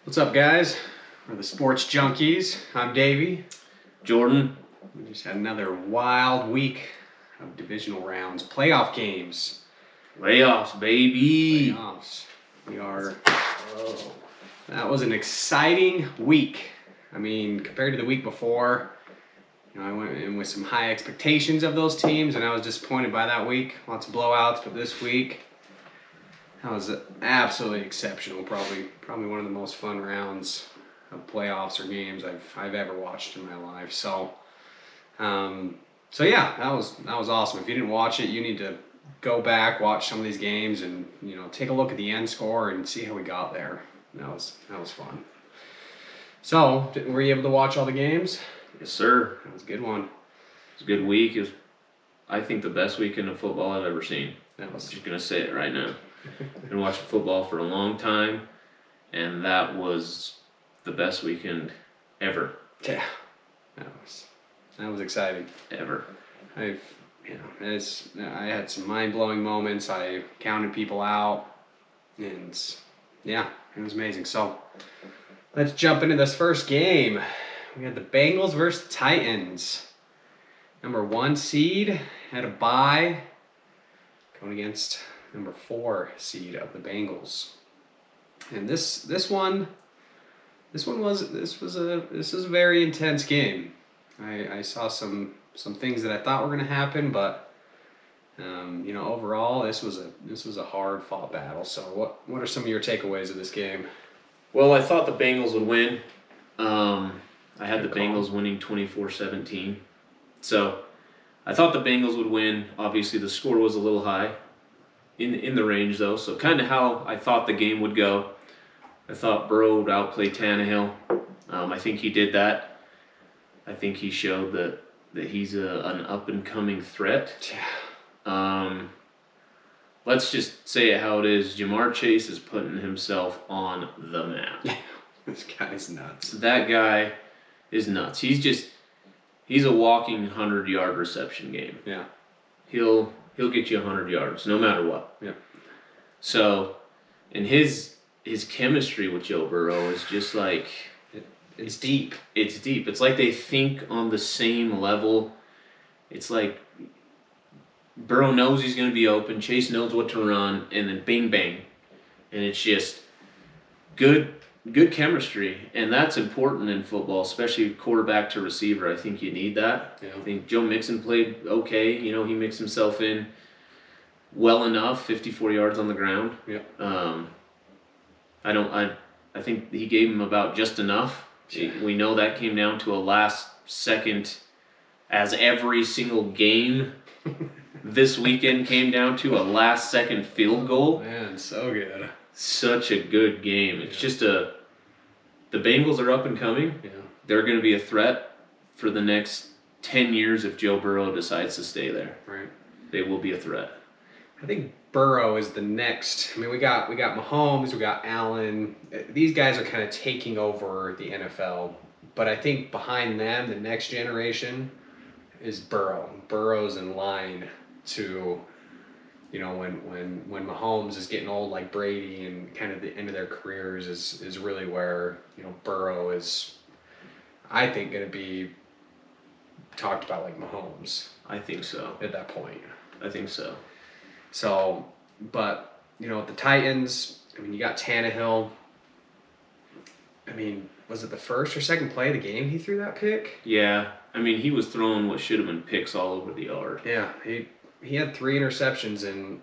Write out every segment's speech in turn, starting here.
What's up, guys? We're the Sports Junkies. I'm Davey. Jordan. We just had another wild week of divisional rounds, playoff games. Playoffs, baby. Playoffs. That was an exciting week. I mean, compared to the week before, I went in with some high expectations of those teams, and I was disappointed by that week. Lots of blowouts, but this week, that was absolutely exceptional. Probably one of the most fun rounds of playoffs or games I've ever watched in my life. So yeah, that was awesome. If you didn't watch it, you need to go back, watch some of these games, and take a look at the end score and see how we got there. That was fun. So, were you able to watch all the games? Yes, sir. That was a good one. It was a good week. It was, I think, the best weekend of football I've ever seen. That was I'm just gonna say it right now. Been watching football for a long time, and that was the best weekend ever. Yeah, that was exciting. Ever. I had some mind-blowing moments. I counted people out, and yeah, it was amazing. So let's jump into this first game. We had the Bengals versus Titans. Number 1 seed had a bye, going against number 4 seed of the Bengals. And this was a very intense game. I saw some things that I thought were going to happen, but overall this was a hard fought battle. So what are some of your takeaways of this game? Well, I thought the Bengals would win. I had Good the call. Bengals winning 24-17. So I thought the Bengals would win. Obviously, the score was a little high in the range, though. So kind of how I thought the game would go. I thought Burrow would outplay Tannehill. I think he did that. I think he showed that he's an up-and-coming threat. Let's just say it how it is. Jamar Chase is putting himself on the map. This guy's nuts. That guy is nuts. He's a walking 100-yard reception game. Yeah. He'll get you 100 yards no matter what. Yeah. So, and his chemistry with Joe Burrow is just like It's deep. It's deep. It's like they think on the same level. It's like Burrow knows he's going to be open. Chase knows what to run, and then bing bang, and it's just good chemistry, and that's important in football, especially quarterback to receiver. I think you need that. Yeah. I think Joe Mixon played okay. He mixed himself in well enough, 54 yards on the ground. Yeah. I think he gave him about just enough. Yeah. We know that came down to a last second, as every single game this weekend came down to a last second field goal. Man, so good. Such a good game. It's just the Bengals are up and coming. Yeah. They're going to be a threat for the next 10 years if Joe Burrow decides to stay there. Right. They will be a threat. I think Burrow is the next. I mean, we got Mahomes, we got Allen. These guys are kind of taking over the NFL, but I think behind them, the next generation is Burrow. Burrow's in line to, when Mahomes is getting old like Brady and kind of the end of their careers is really where Burrow is, I think, going to be talked about like Mahomes I think so. at that point. I think so. So, but, with the Titans, I mean, you got Tannehill. I mean, was it the first or second play of the game he threw that pick? Yeah. I mean, he was throwing what should have been picks all over the yard. Yeah, he had 3 interceptions, and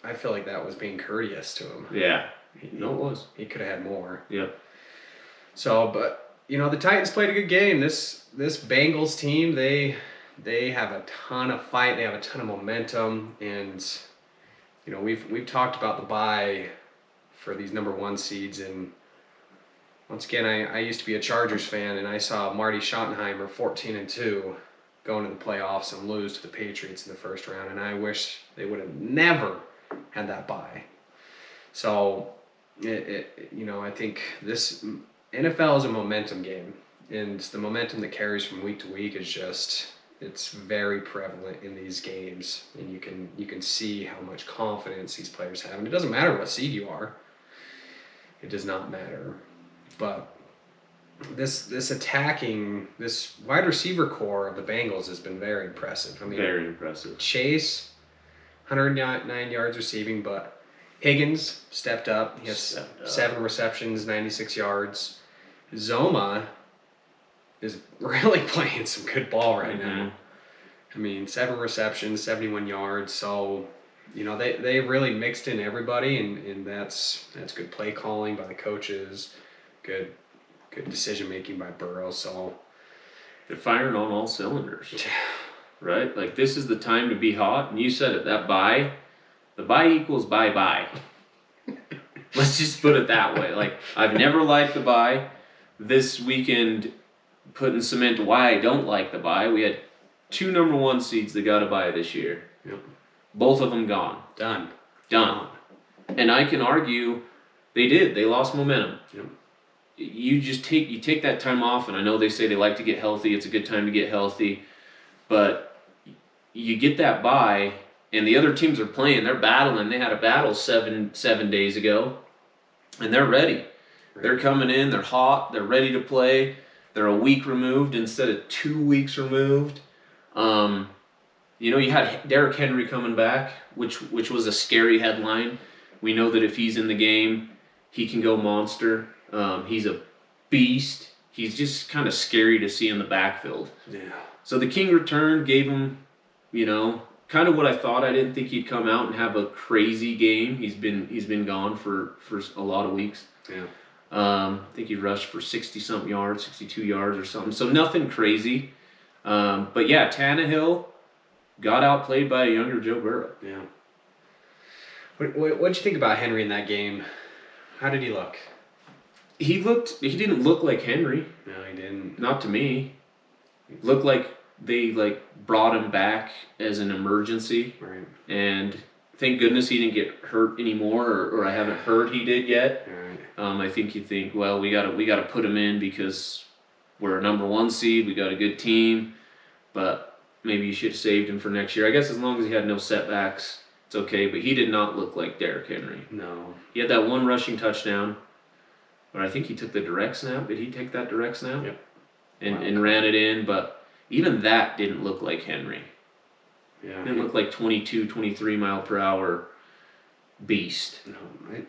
I feel like that was being courteous to him. Yeah. He No, it was. could have had more. Yep. So, but, the Titans played a good game. This Bengals team, they have a ton of fight. They have a ton of momentum, and we've talked about the bye for these number 1 seeds, and once again, I used to be a Chargers fan, and I saw Marty Schottenheimer 14-2 go into the playoffs and lose to the Patriots in the first round, and I wish they would have never had that bye. So, I think this NFL is a momentum game, and the momentum that carries from week to week is just. It's very prevalent in these games, and you can see how much confidence these players have. And it doesn't matter what seed you are. It does not matter. but this wide receiver core of the Bengals has been very impressive. I mean, Very impressive. Chase, 109 yards receiving, but Higgins stepped up. He has Stepped up. 7 receptions, 96 yards. Zoma is really playing some good ball right now. I mean, 7 receptions, 71 yards. So, they really mixed in everybody, and that's good play calling by the coaches, good decision making by Burrow. So They're firing on all cylinders, right? Like, this is the time to be hot. And you said it, the bye equals bye-bye. Let's just put it that way. Like, I've never liked the bye. This weekend put in cement why I don't like the bye. We had 2 number 1 seeds that got a bye this year. Yep. Both of them gone. Done. And I can argue they did. They lost momentum. Yep. You take that time off, and I know they say they like to get healthy. It's a good time to get healthy, but you get that bye, and the other teams are playing. They're battling. They had a battle seven days ago, and they're ready. Right. They're coming in. They're hot. They're ready to play. They're a week removed instead of 2 weeks removed. You had Derrick Henry coming back, which was a scary headline. We know that if he's in the game, he can go monster. He's a beast. He's just kind of scary to see in the backfield. Yeah. So the King returned, gave him, kind of what I thought. I didn't think he'd come out and have a crazy game. He's been gone for a lot of weeks. Yeah. I think he rushed for 60-something yards, 62 yards or something. So nothing crazy. But yeah, Tannehill got outplayed by a younger Joe Burrow. Yeah. What'd you think about Henry in that game? How did he look? He didn't look like Henry. No, he didn't. Not to me. Looked like they brought him back as an emergency. Right. And thank goodness he didn't get hurt anymore, or I haven't heard he did yet. Right. I think you think, well, we gotta put him in because we're a number 1 seed, we got a good team, but maybe you should have saved him for next year. I guess as long as he had no setbacks, it's okay, but he did not look like Derrick Henry. No. He had that 1 rushing touchdown, but I think he took the direct snap. Did he take that direct snap? Yep. And ran it in, but even that didn't look like Henry. Yeah. It didn't look like 22, 23 mile per hour beast. No.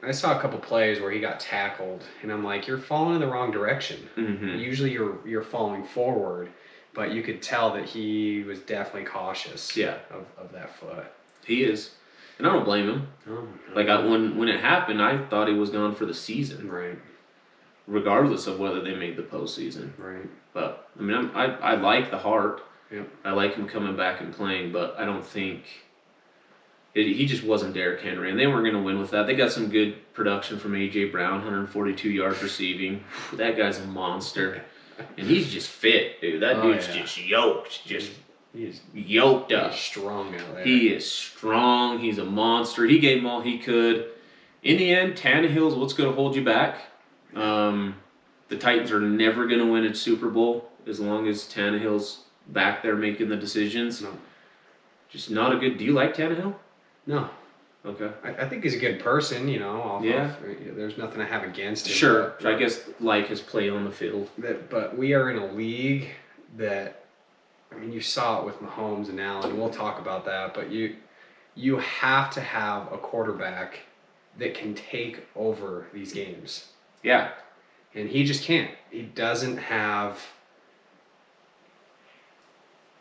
I saw a couple plays where he got tackled, and I'm like, you're falling in the wrong direction. Mm-hmm. Usually you're falling forward, but you could tell that he was definitely cautious. Yeah. Of that foot. He is. And I don't blame him. Oh, when it happened, I thought he was gone for the season. Right. Regardless of whether they made the postseason. Right. But, I mean, I like the heart. Yep. I like him coming back and playing, but I don't think... he just wasn't Derrick Henry, and they weren't going to win with that. They got some good production from A.J. Brown, 142 yards receiving. That guy's a monster. And he's just fit, dude. That dude's just yoked. He's yoked up. He's strong out there. He is strong. He's a monster. He gave him all he could. In the end, Tannehill's what's going to hold you back. The Titans are never going to win a Super Bowl as long as Tannehill's back there making the decisions. No. Just not a good... Do you like Tannehill? No. Okay. I think he's a good person, Yeah. There's nothing I have against him. Sure. I guess like his play on the field. But we are in a league that, I mean, you saw it with Mahomes and Allen. We'll talk about that, but you have to have a quarterback that can take over these games. Yeah. And he just can't. He doesn't have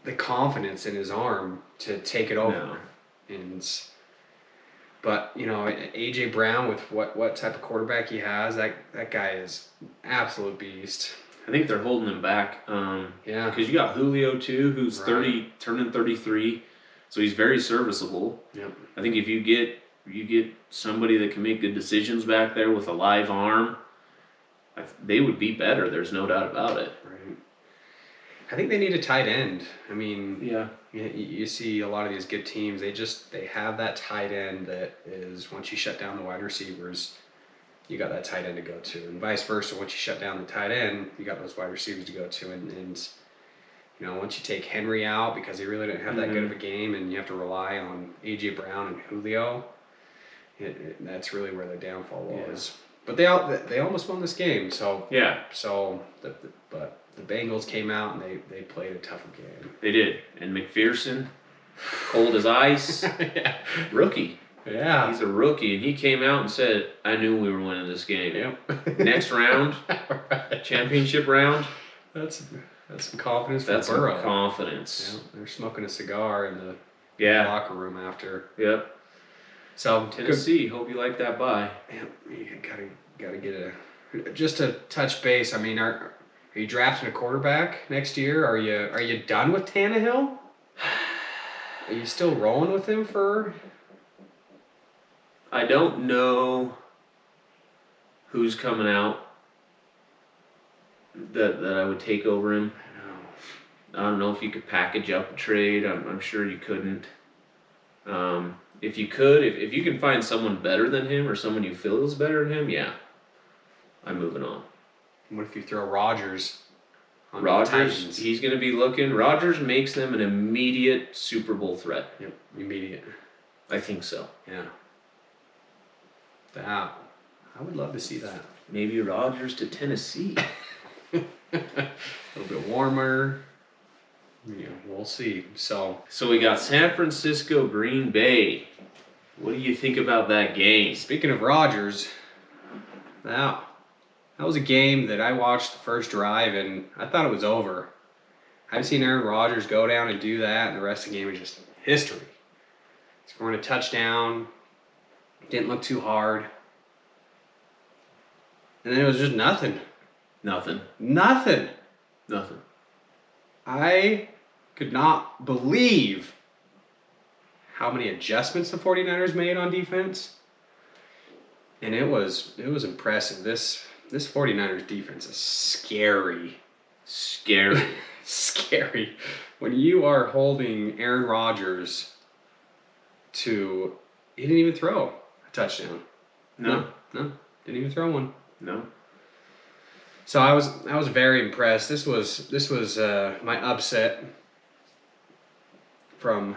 the confidence in his arm to take it over. No. But AJ Brown, with what type of quarterback he has, that guy is an absolute beast. I think they're holding him back. Yeah. Because you got Julio too, who's 30, turning 33, so he's very serviceable. Yep. I think if you get somebody that can make good decisions back there with a live arm, they would be better. There's no doubt about it. Right. I think they need a tight end. I mean, yeah. You see a lot of these good teams. They have that tight end that is, once you shut down the wide receivers, you got that tight end to go to, and vice versa. Once you shut down the tight end, you got those wide receivers to go to, and once you take Henry out because he really didn't have that good of a game, and you have to rely on AJ Brown and Julio, that's really where their downfall was. but they almost won this game. So Yeah, but the Bengals came out and they played a tougher game. they did. And McPherson, cold as ice, Yeah. rookie. Yeah. He's a rookie, and he came out and said, "I knew we were winning this game." Yep. Next round, Right. championship round. That's some confidence for That's some Burrow. confidence. Yeah, they're smoking a cigar in the Yeah. locker room after. Yep. So Tennessee. Hope you like that bye. Yeah, you gotta get just to touch base. I mean, are you drafting a quarterback next year? Are you done with Tannehill? Are you still rolling with him for? I don't know who's coming out that I would take over him. I don't know if you could package up a trade. I'm sure you couldn't. If you could, if you can find someone better than him or someone you feel is better than him, yeah, I'm moving on. What if you throw Rodgers on the Rodgers, Titans? he's going to be looking. Rodgers makes them an immediate Super Bowl threat. Yep, immediate. I think so. Yeah. That I would love to see that. Maybe Rodgers to Tennessee. A little bit warmer. Yeah, we'll see. So We got San Francisco, Green Bay. What do you think about that game? speaking of Rodgers, that was a game that I watched the first drive and I thought it was over. I've seen Aaron Rodgers go down and do that, and the rest of the game is just history. Scoring a touchdown, didn't look too hard, and then it was just nothing. Nothing. Nothing. Nothing. I could not believe how many adjustments the 49ers made on defense. And it was impressive. This 49ers defense is scary. Scary. Scary. When you are holding Aaron Rodgers to he didn't even throw a touchdown. No. No. Didn't even throw one. No. So I was very impressed. This was my upset from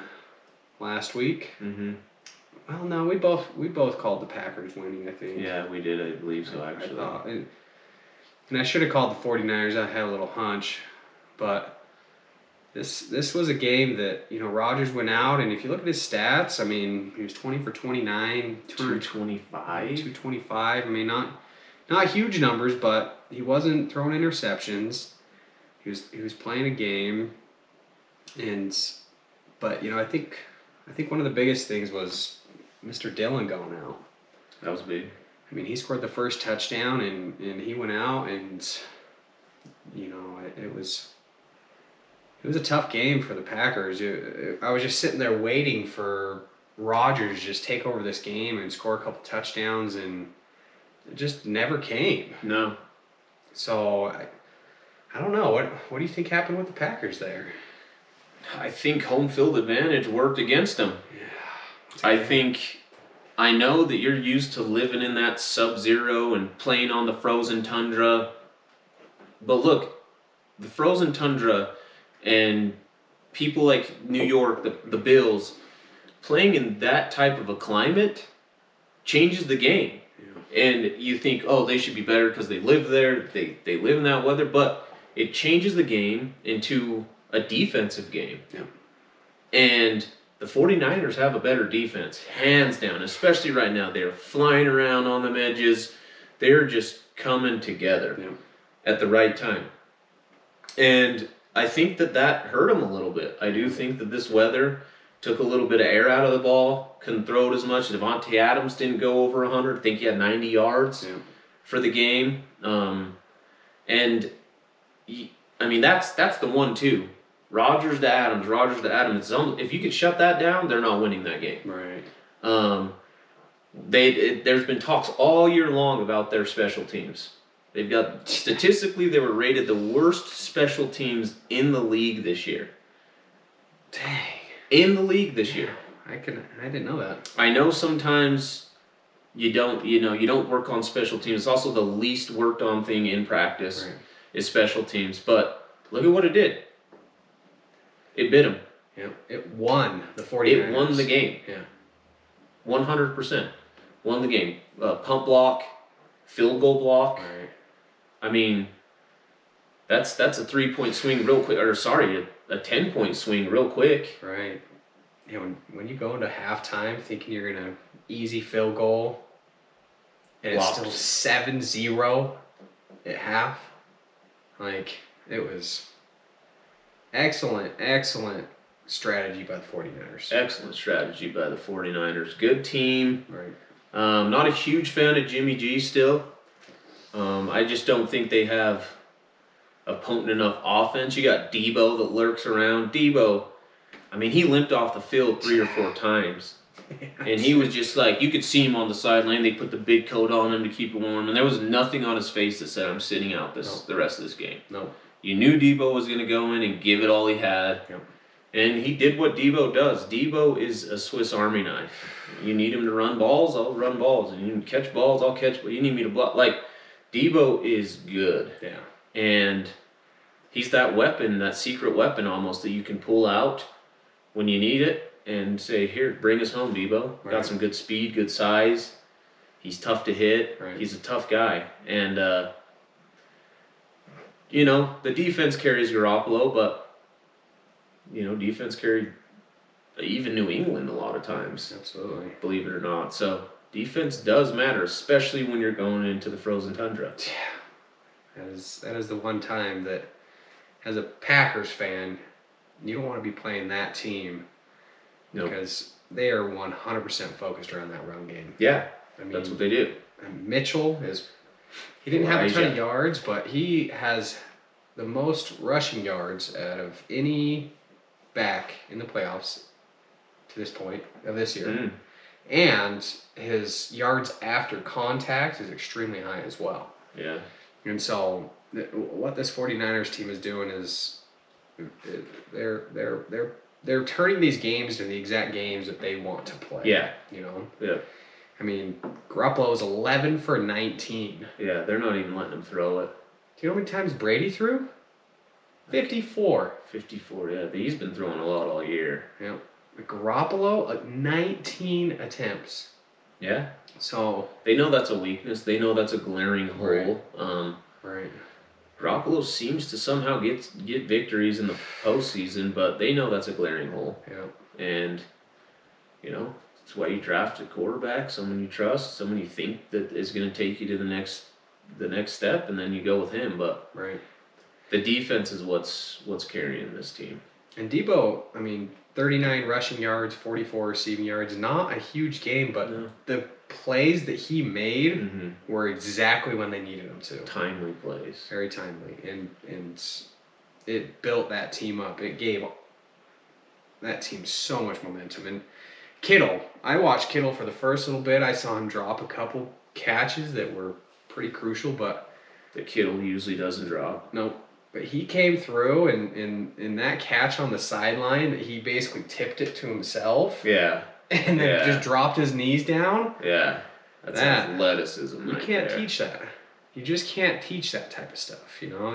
last week. Mm-hmm. Well, no, we both called the Packers winning, I think. Yeah, we did. I believe so, I actually. thought, and I should have called the 49ers. I had a little hunch, but this was a game that Rodgers went out, and if you look at his stats, I mean, he was 20 for 29, 225. 225. I mean, not huge numbers, but he wasn't throwing interceptions. He was playing a game, but I think one of the biggest things was Mr. Dillon going out. That was big. I mean, he scored the first touchdown, and he went out, and it was a tough game for the Packers. I was just sitting there waiting for Rodgers to just take over this game and score a couple touchdowns, and it just never came. No. So I don't know. What do you think happened with the Packers there? I think home field advantage worked against them. Yeah. I know that you're used to living in that sub-zero and playing on the frozen tundra. But look, the frozen tundra and people like New York, the Bills, playing in that type of a climate changes the game. Yeah. And you think, oh, they should be better because they live there, they live in that weather, but it changes the game into a defensive game. Yeah. And the 49ers have a better defense, hands down, especially right now. They're flying around on them edges. They're just coming together at the right time. And I think that hurt them a little bit. I do think that this weather took a little bit of air out of the ball, couldn't throw it as much. Devontae Adams didn't go over 100. I think he had 90 yards for the game. And, I mean, that's the 1-2. Rodgers to Adams. If you could shut that down, they're not winning that game. Right. There's been talks all year long about their special teams. They've got statistically they were rated the worst special teams in the league this year. Dang. In the league this year. I didn't know that. I know sometimes you don't work on special teams. It's also the least worked on thing in practice is special teams. But look at what it did. It bit them. Yeah. It won the 49ers. It won the game. Yeah. 100%. Won the game. Pump block, field goal block. Right. I mean, that's a 3-point swing real quick, or sorry, a 10-point swing real quick. Right. Yeah, when you go into halftime thinking you're gonna easy field goal, and it's Blocked. still 7-0 at half, like it was excellent strategy by the 49ers. Excellent strategy by the 49ers. Good team. Right. Not a huge fan of Jimmy G still. I just don't think they have a potent enough offense. You got Debo that lurks around. Debo, I mean, he limped off the field 3 or 4 times. And he was just like, you could see him on the sideline. They put the big coat on him to keep him warm. And there was nothing on his face that said, I'm sitting out the rest of this game. No. You knew Debo was going to go in and give it all he had. Yep. And he did what Debo does. Debo is a Swiss Army knife. You need him to run balls, I'll run balls. And you need to catch balls, I'll catch balls. You need me to block. Like, Debo is good. Yeah. And he's that weapon, that secret weapon almost that you can pull out when you need it and say, here, bring us home, Debo. Right. Got some good speed, good size. He's tough to hit. Right. He's a tough guy. And, you know, the defense carries Garoppolo, but, you know, defense carried even New England a lot of times, Absolutely. believe it or not. So defense does matter, especially when you're going into the frozen tundra. Yeah. That is the one time that, as a Packers fan, you don't want to be playing that team because they are 100% focused around that run game. Yeah, I mean, that's what they do. And Mitchell he didn't have a ton of yards, but he has the most rushing yards out of any back in the playoffs to this point of this year. Mm. And his yards after contact is extremely high as well. Yeah. And so what this 49ers team is doing is they're turning these games into the exact games that they want to play. Yeah. You know? Yeah. I mean, Garoppolo is 11 for 19. Yeah, they're not even letting him throw it. Do you know how many times Brady threw? 54. 54, yeah. But he's been throwing a lot all year. Yeah. Garoppolo, 19 attempts. Yeah. So They know that's a weakness. They know that's a glaring hole. right. Garoppolo seems to somehow get victories in the postseason, but they know that's a glaring hole. Yeah. And, you know, that's why you draft a quarterback, someone you trust, someone you think that is going to take you to the next step, and then you go with him. But Right. the defense is what's carrying this team. And Debo, I mean, 39 rushing yards, 44 receiving yards. Not a huge game, but No. the plays that he made Mm-hmm. were exactly when they needed them to. Timely plays. Very timely. And it built that team up. It gave that team so much momentum. And Kittle, I watched Kittle for the first little bit. I saw him drop a couple catches that were pretty crucial, but The Kittle usually doesn't drop. no. But he came through, and in that catch on the sideline, he basically tipped it to himself Yeah. and then Yeah. just dropped his knees down. Yeah. That's That- athleticism. You right can't there. teach that. You just can't teach that type of stuff. You know,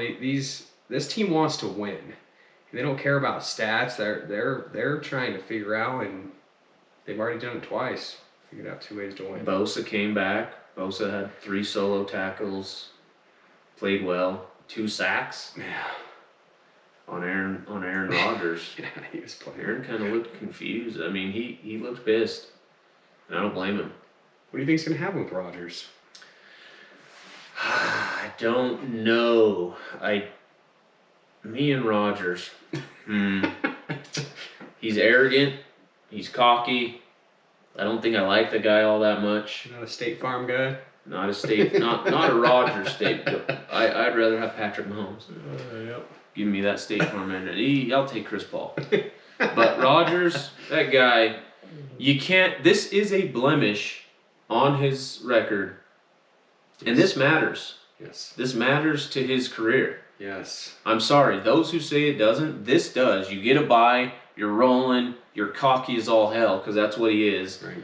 this team wants to win, and they don't care about stats. They're trying to figure out, and they've already done it twice. Figured out 2 ways to win. Bosa came back. Bosa had 3 solo tackles. Played well. 2 sacks Yeah, on Aaron Rodgers. yeah, he was playing. Aaron kind of looked confused. I mean, he looked pissed. And I don't blame him. What do you think's gonna happen with Rodgers? I don't know. Me and Rodgers. He's arrogant. He's cocky. I don't think I like the guy all that much. Not a State Farm guy. Not a Rodgers state. I'd rather have Patrick Mahomes. Yep. Give me that State Farm manager. I'll take Chris Paul. But Rodgers, that guy, you can't. This is a blemish on his record, and this matters. Yes. This matters to his career. Yes. I'm sorry, those who say it doesn't, this does. You get a bye, you're rolling, you're cocky as all hell, because that's what he is. Right.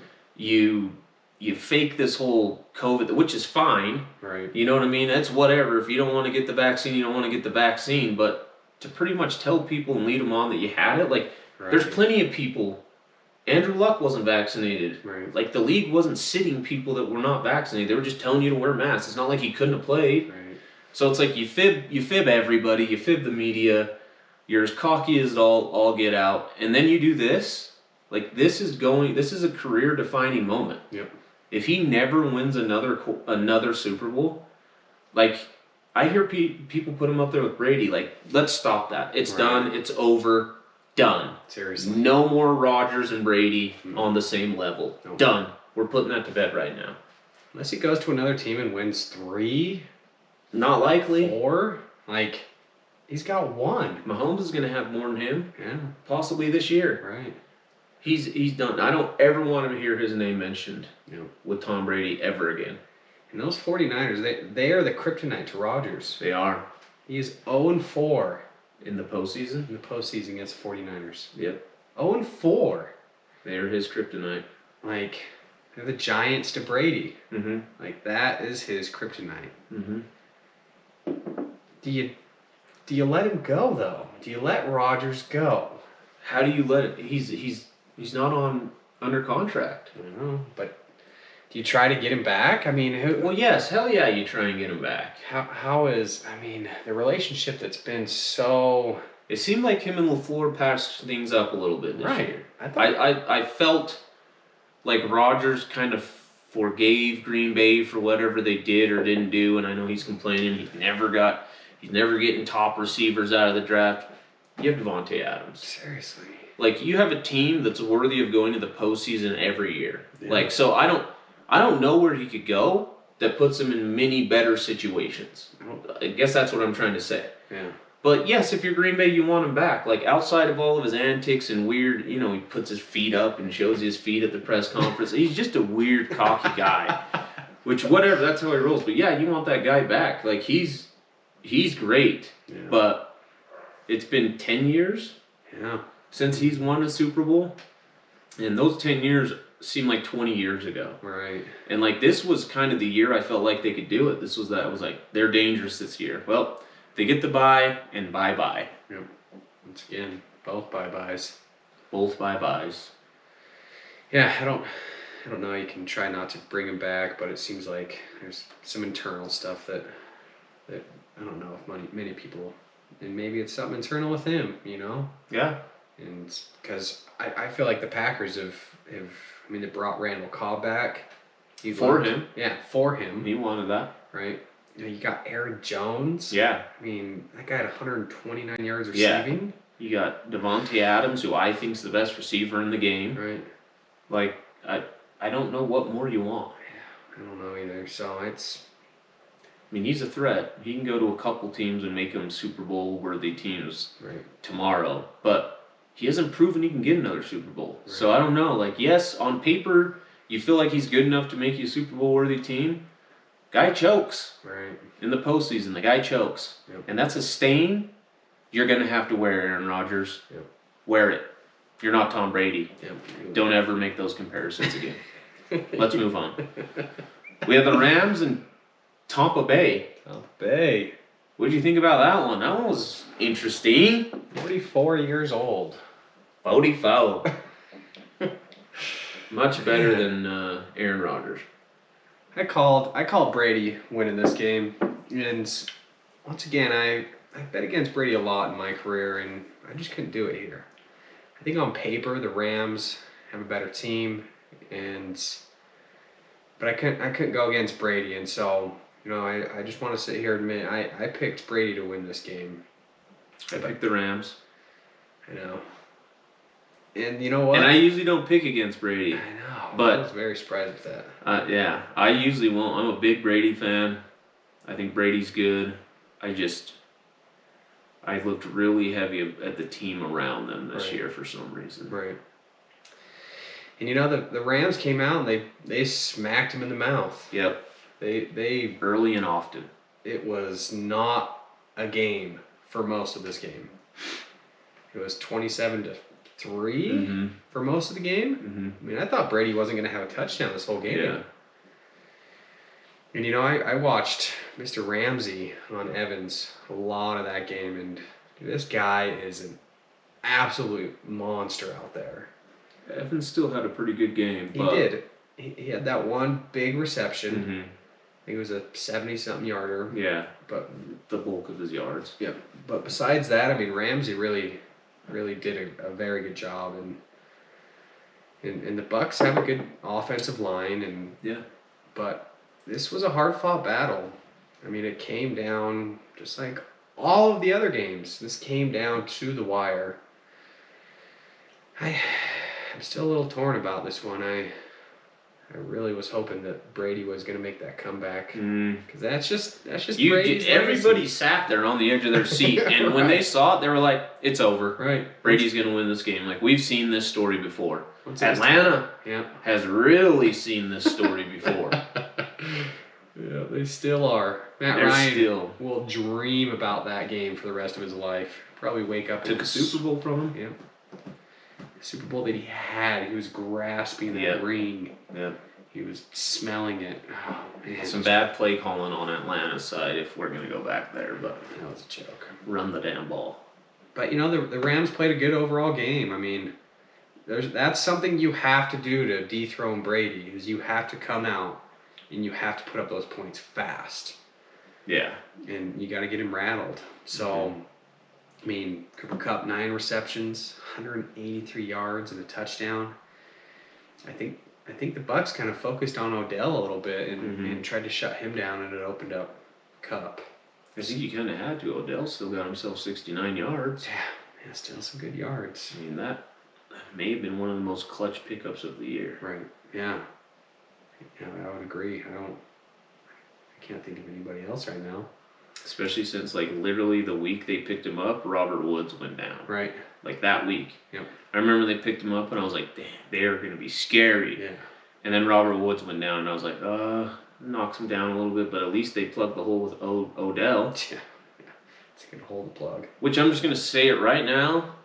You fake this whole COVID, which is fine. Right. You know what I mean? That's whatever. If you don't want to get the vaccine, you don't want to get the vaccine. But to pretty much tell people and lead them on that you had it, like, Right. there's plenty of people Andrew Luck wasn't vaccinated. Right. Like, the league wasn't sitting people that were not vaccinated. They were just telling you to wear masks. It's not like he couldn't have played. Right. So it's like you fib everybody, you fib the media. You're as cocky as all get out, and then you do this. Like, this is a career defining moment. Yep. If he never wins another Super Bowl, like, I hear people put him up there with Brady. Like, let's stop that. It's done. It's over. Done. Seriously. No more Rodgers and Brady on the same level. Nope. Done. We're putting that to bed right now. Unless he goes to another team and wins 3, Not likely. 4, like, he's got 1. Mahomes is going to have more than him, Yeah. possibly this year. Right. He's done. I don't ever want to hear his name mentioned Yep. with Tom Brady ever again. And those 49ers, they are the kryptonite to Rodgers. They are He is 0-4 in the postseason. in the postseason against the 49ers. Yep, 0-4. they are his kryptonite. Like, they're the Giants to Brady. Mm-hmm. Like, that is his kryptonite. Mm-hmm. Do you let him go, though? Do you let Rodgers go? How do you let it? He's not under contract. I don't know, but do you try to get him back? I mean, Well, yes, hell yeah, you try and get him back. how is, I mean, the relationship that's been so... It seemed like him and LaFleur patched things up a little bit this year. I thought... I felt like Rodgers kind of forgave Green Bay for whatever they did or didn't do, and I know he's complaining he's never getting top receivers out of the draft. You have Devontae Adams. Seriously. Like, you have a team that's worthy of going to the postseason every year. Yeah. Like, so I don't know where he could go that puts him in many better situations. I guess that's what I'm trying to say. Yeah. But yes, if you're Green Bay, you want him back. Like, outside of all of his antics and weird, he puts his feet up and shows his feet at the press conference. He's just a weird, cocky guy. Which, whatever, that's how he rolls. But yeah, you want that guy back. Like, he's great. Yeah. But it's been 10 years Yeah. since he's won a Super Bowl. And those 10 years seem like 20 years ago. Right. And, like, this was kind of the year I felt like they could do it. I was like, they're dangerous this year. Well, they get the bye, and bye-bye. Yep. Once again, both bye-byes. Both bye-byes. Yeah, I don't know. You can try not to bring him back, but it seems like there's some internal stuff that I don't know if many people, and maybe it's something internal with him, Yeah. And because I feel like the Packers have they brought Randall Cobb back. For him. Yeah, for him. He wanted that. Right. You got Aaron Jones. Yeah. I mean, that guy had 129 yards Yeah. receiving. You got Devontae Adams, who I think's the best receiver in the game. Right. Like, I don't know what more you want. I don't know either. So it's... I mean, he's a threat. He can go to a couple teams and make them Super Bowl-worthy teams right. tomorrow. But he hasn't proven he can get another Super Bowl. Right. So I don't know. Like, yes, on paper, you feel like he's good enough to make you a Super Bowl-worthy team. Guy chokes. Right. In the postseason, the guy chokes. Yep. And that's a stain you're going to have to wear, Aaron Rodgers. Yep. Wear it. You're not Tom Brady. Yep. Don't ever make those comparisons again. Let's move on. We have the Rams and Tampa Bay. Tampa Bay. What did you think about that one? That one was interesting. 44 years old. 44. Much better than Aaron Rodgers. I called Brady winning this game, and once again I bet against Brady a lot in my career, and I just couldn't do it here. I think on paper the Rams have a better team, but I couldn't go against Brady, and so I just want to sit here and admit I picked Brady to win this game. I picked the Rams. I know. And you know what? And I usually don't pick against Brady. I know. But I was very surprised with that. Yeah, I usually won't. I'm a big Brady fan. I think Brady's good. I looked really heavy at the team around them this year for some reason. Right. And the Rams came out and they smacked him in the mouth. Yep. They early and often. It was not a game for most of this game. It was 27-3 for most of the game. Mm-hmm. I mean, I thought Brady wasn't going to have a touchdown this whole game. Yeah. And I watched Mr. Ramsey on Evans a lot of that game, and this guy is an absolute monster out there. Evans still had a pretty good game. He did. He had that one big reception. Mm-hmm. I think it was a 70-something yarder. Yeah, but the bulk of his yards. Yeah, but besides that, I mean, Ramsey really did a very good job, and the Bucks have a good offensive line, and Yeah. but this was a hard-fought battle. I mean, it came down just like all of the other games. This came down to the wire. I'm still a little torn about this one. I really was hoping that Brady was going to make that comeback, because that's just Brady's everybody legacy. sat there on the edge of their seat, and when they saw it, they were like, "It's over. Right. Brady's going to win this game." Like, we've seen this story before. What's Atlanta Yeah. has really seen this story before. Yeah, they still are. Matt They're Ryan still- will dream about that game for the rest of his life. Probably wake up Took and a Super Bowl from him. Yeah. The Super Bowl that he had, he was grasping that Yeah. ring. Yeah. He was smelling it. Oh, man. Some bad play calling on Atlanta's side if we're going to go back there, but That was a joke. run the damn ball. But, the Rams played a good overall game. I mean, that's something you have to do to dethrone Brady, is you have to come out and you have to put up those points fast. Yeah. And you got to get him rattled. So, I mean, Cooper Kupp, 9 receptions, 183 yards and a touchdown. I think the Bucks kind of focused on Odell a little bit and tried to shut him down, and it opened up Kupp. I think you kind of had to. Odell still got himself 69 yards. Yeah, still some good yards. I mean, that may have been one of the most clutch pickups of the year. Right. Yeah. Yeah, I would agree. I can't think of anybody else right now. Especially since, like, literally the week they picked him up, Robert Woods went down. Right. Like, that week. Yep. I remember they picked him up, and I was like, damn, they are going to be scary. Yeah. And then Robert Woods went down, and I was like, knocks him down a little bit, but at least they plugged the hole with Odell. Yeah. It's a good hold the plug. Which I'm just going to say it right now.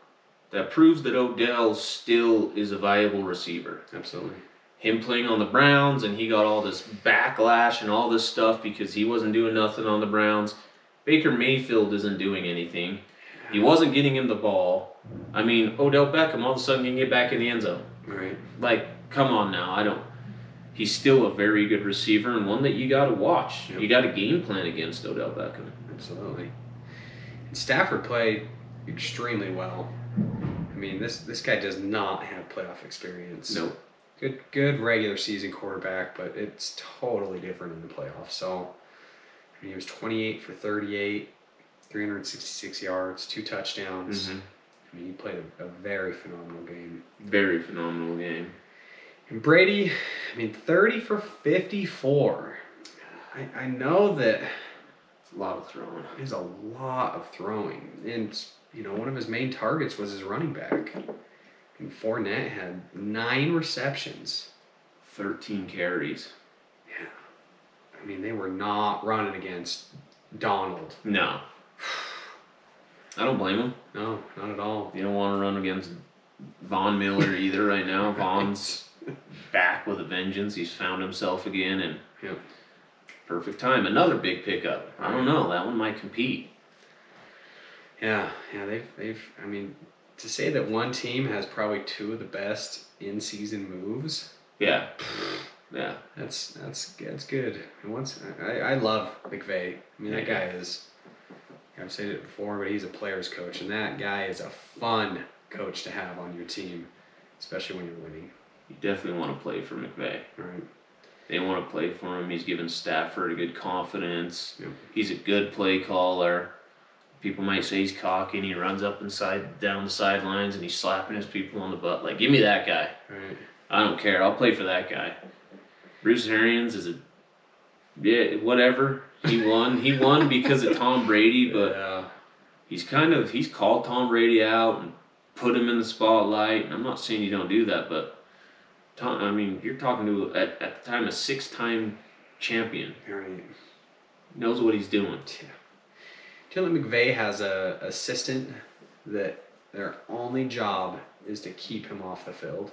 That proves that Odell still is a viable receiver. Absolutely. Him playing on the Browns, and he got all this backlash and all this stuff because he wasn't doing nothing on the Browns. Baker Mayfield isn't doing anything. He wasn't getting him the ball. I mean, Odell Beckham all of a sudden can get back in the end zone. Right. Like, come on now. He's still a very good receiver and one that you got to watch. Yep. You got a game plan against Odell Beckham. Absolutely. And Stafford played extremely well. I mean, this guy does not have playoff experience. Nope. Good regular season quarterback, but it's totally different in the playoffs. So, I mean, he was 28 for 38, 366 yards, 2 touchdowns. Mm-hmm. I mean, he played a very phenomenal game. Very phenomenal game. And Brady, I mean, 30 for 54. I know that A lot of throwing. there's a lot of throwing. And, one of his main targets was his running back. And Fournette had 9 receptions. 13 carries. Yeah. I mean, they were not running against Donald. No. I don't blame him. No, not at all. You don't want to run against Von Miller either right now. Von's back with a vengeance. He's found himself again, and Yep. perfect time. Another big pickup. I don't know. That one might compete. Yeah, they've. I mean, to say that one team has probably 2 of the best in-season moves, Yeah. Yeah. that's good. And I love McVay. I mean, that guy is. I've said it before, but he's a player's coach, and that guy is a fun coach to have on your team, especially when you're winning. You definitely want to play for McVay. Right. They want to play for him. He's given Stafford a good confidence. Yep. He's a good play caller. People might say he's cocky and he runs up and down the sidelines and he's slapping his people on the butt. Like, give me that guy. Right. I don't care. I'll play for that guy. Bruce Arians is whatever. He won. He won because of Tom Brady, but Yeah. he's called Tom Brady out and put him in the spotlight. And I'm not saying you don't do that, but you're talking to at the time a 6-time champion. Right. Knows what he's doing. Yeah. Dylan McVay has a assistant that their only job is to keep him off the field.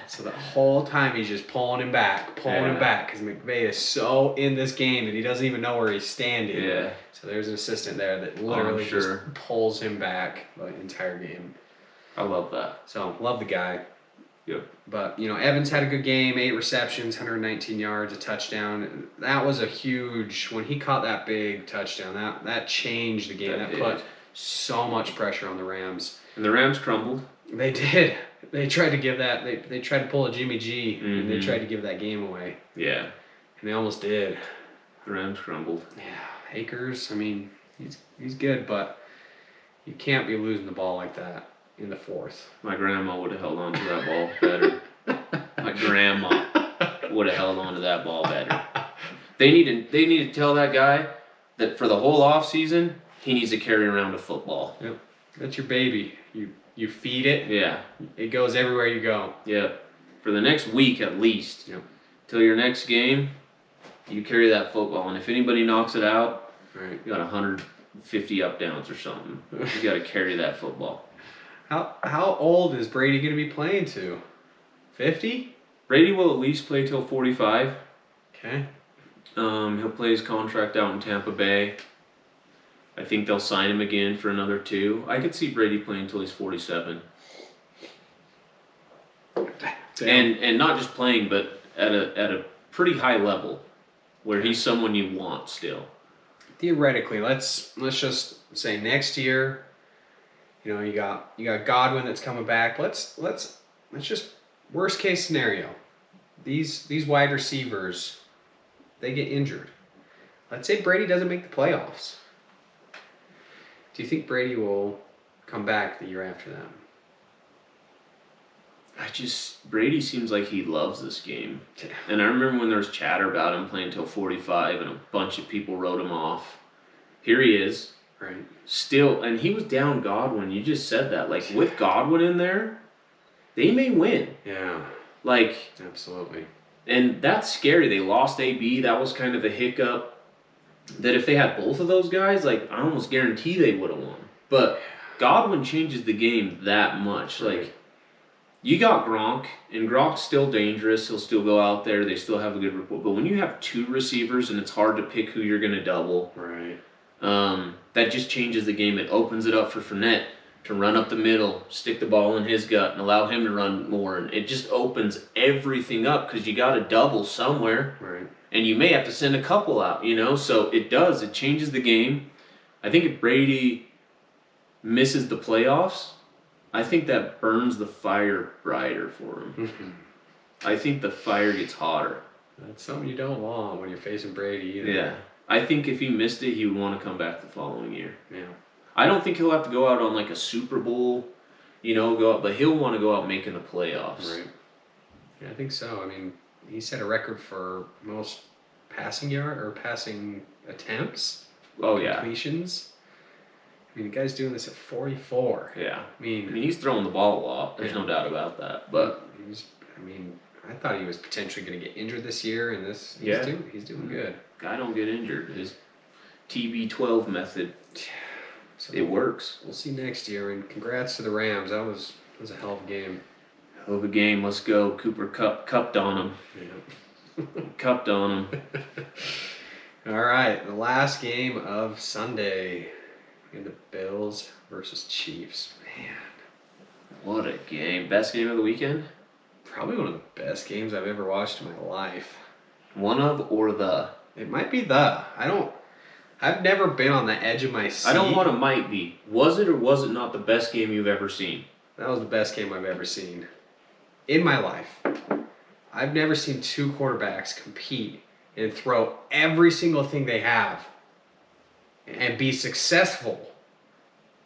So the whole time he's just pulling him back, because McVay is so in this game that he doesn't even know where he's standing. Yeah. So there's an assistant there that literally sure. just pulls him back the entire game. I love that. So love the guy. Yep. But Evans had a good game, 8 receptions, 119 yards, a touchdown. That was a huge when he caught that big touchdown. That changed the game. That put so much pressure on the Rams. And the Rams crumbled. They did. They tried to give that. They tried to pull a Jimmy G, and they tried to give that game away. Yeah. And they almost did. The Rams crumbled. Yeah, Akers. I mean, he's good, but you can't be losing the ball like that in the fourth. My grandma would have held on to that ball better. My grandma would have held on to that ball better. They need to tell that guy that for the whole off season he needs to carry around a football. Yep, that's your baby. You feed it. Yeah, it goes everywhere you go. Yeah, for the next week at least. Yep. Till your next game, you carry that football, and if anybody knocks it out, right, you got 150 up downs or something. You got to carry that football. How old is Brady going to be playing to? 50? Brady will at least play till 45. Okay. He'll play his contract out in Tampa Bay. I think they'll sign him again for another 2. I could see Brady playing until he's 47. And not just playing, but at a pretty high level, where he's someone you want still. Theoretically, let's just say next year, you got Godwin that's coming back. Let's just worst case scenario. These wide receivers, they get injured. Let's say Brady doesn't make the playoffs. Do you think Brady will come back the year after that? Brady seems like he loves this game. And I remember when there was chatter about him playing till 45 and a bunch of people wrote him off. Here he is. Right. Still, and he was down Godwin. You just said that. Like, with Godwin in there, they may win. Yeah. Like. Absolutely. And that's scary. They lost AB. That was kind of a hiccup. That if they had both of those guys, like, I almost guarantee they would have won. But Godwin changes the game that much. Like, you got Gronk, and Gronk's still dangerous. He'll still go out there. They still have a good rapport. But when you have 2 receivers and it's hard to pick who you're going to double, right? That just changes the game. It opens it up for Fournette to run up the middle, stick the ball in his gut, and allow him to run more. And it just opens everything up because you got to double somewhere. Right. And you may have to send a couple out, So it does. It changes the game. I think if Brady misses the playoffs, I think that burns the fire brighter for him. I think the fire gets hotter. That's something you don't want when you're facing Brady either. Yeah. I think if he missed it, he would want to come back the following year. Yeah. I don't think he'll have to go out on like a Super Bowl, go out, but he'll want to go out making the playoffs. Right. Yeah, I think so. I mean, he set a record for most passing attempts. Oh, yeah. Completions. I mean, the guy's doing this at 44. Yeah. I mean, he's throwing the ball a lot. There's no doubt about that. But I thought he was potentially going to get injured this year, and he's doing good. Guy don't get injured. His TB12 method, So it works. We'll see next year, and congrats to the Rams. That was a hell of a game. Hell of a game. Let's go. Cooper cupped on him. Yeah. Cupped on him. All right, the last game of Sunday in the Bills versus Chiefs. Man, what a game. Best game of the weekend? Probably one of the best games I've ever watched in my life. One of or the? It might be the. I've never been on the edge of my seat. I don't want to might be. Was it or was it not the best game you've ever seen? That was the best game I've ever seen in my life. I've never seen 2 quarterbacks compete and throw every single thing they have and be successful